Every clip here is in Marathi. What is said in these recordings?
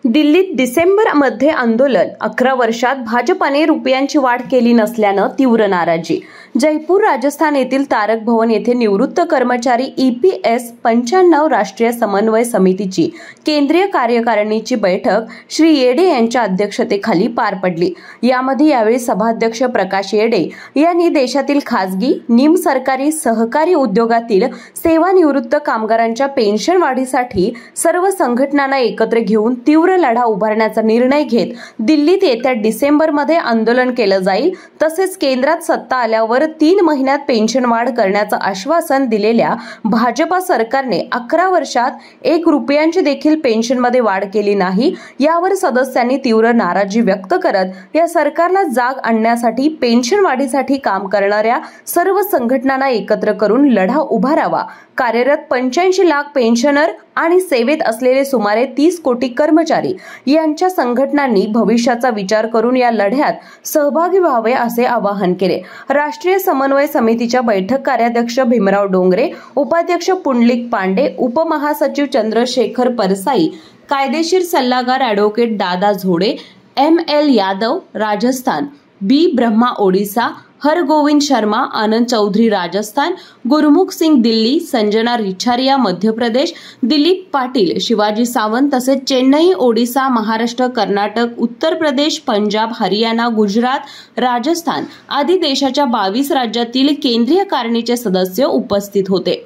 दिल्लीत डिसेंबरमध्ये आंदोलन 11 वर्षात भाजपाने रुपयांची वाढ केली नसल्यानं तीव्र नाराजी। जयपूर राजस्थान येथील तारक भवन येथे निवृत्त कर्मचारी EPS 95 राष्ट्रीय समन्वय समितीची केंद्रीय कार्यकारिणीची बैठक श्री येडे यांच्या अध्यक्षतेखाली पार पडली। यामध्ये यावेळी सभाध्यक्ष प्रकाश येडे यांनी देशातील खासगी, निमसरकारी, सहकारी उद्योगातील सेवानिवृत्त कामगारांच्या पेन्शन वाढीसाठी सर्व संघटनांना एकत्र घेऊन तीव्र लढा उभारण्याचा निर्णय घेत दिल्लीत येत्या डिसेंबरमध्ये आंदोलन केलं जाईल। तसेच केंद्रात सत्ता आल्यावर 3 महिन्यात पेन्शन वाढ करण्याचं आश्वासन दिलेल्या भाजपा सरकारने 11 वर्षात 1 रुपयांची देखील पेन्शनमध्ये वाढ केली नाही। यावर सदस्यांनी तीव्र नाराजी व्यक्त करत या सरकारला जाग आणण्यासाठी पेन्शन वाढीसाठी काम करणाऱ्या सर्व संघटनांना एकत्र करून लढा उभारावा। कार्यरत 85 लाख पेन्शनर आणि सेवेत असलेले सुमारे 30 कोटी कर्मचारी यांच्या संघटनांनी भविष्याचा विचार करून या लढ्यात सहभागी व्हावे असे आवाहन केले। राष्ट्रीय समन्वय समितीच्या बैठक कार्याध्यक्ष भीमराव डोंगरे, उपाध्यक्ष पुंडलिक पांडे, उपमहासचिव चंद्रशेखर परसाई, कायदेशीर सल्लागार ॲडव्होकेट दादा झोडे, ML यादव राजस्थान, B ब्रह्मा ओडिशा, हरगोविंद शर्मा, आनंद चौधरी राजस्थान, गुरमुख सिंग दिल्ली, संजना रिछारिया मध्य प्रदेश, दिलीप पाटील, शिवाजी सावंत तसेच चेन्नई, ओडिशा, महाराष्ट्र, कर्नाटक, उत्तर प्रदेश, पंजाब, हरियाणा, गुजरात, राजस्थान आदी देशाच्या 22 राज्यातील केंद्रीय कारिणीचे सदस्य उपस्थित होते।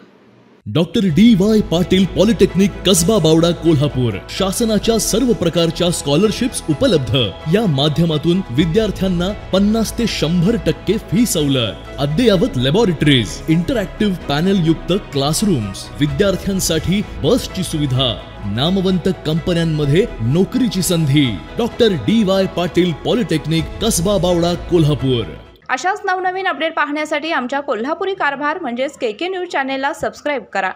Doctor DY Patil polytechnic Kasba Bawada Kolhapur शासनाच्या सर्व प्रकारच्या स्कॉलरशिप्स उपलब्ध। या माध्यमातून विद्यार्थ्यांना 50 ते 100% फी सवलत, अद्ययावत लॅबोरेटरीज, इंटरॅक्टिव्ह पॅनल युक्त क्लासरूम्स, विद्यार्थ्यांसाठी बसची सुविधा, नामवंत कंपन्यांमध्ये नोकरीची संधी। Doctor DY Patil polytechnic Kasba Bawada Kolhapur. अशाच नवनवीन अपडेट पाहण्यासाठी आमच्या कोल्हापुरी कारभार म्हणजेच KK न्यूज चॅनेलला सबस्क्राइब करा।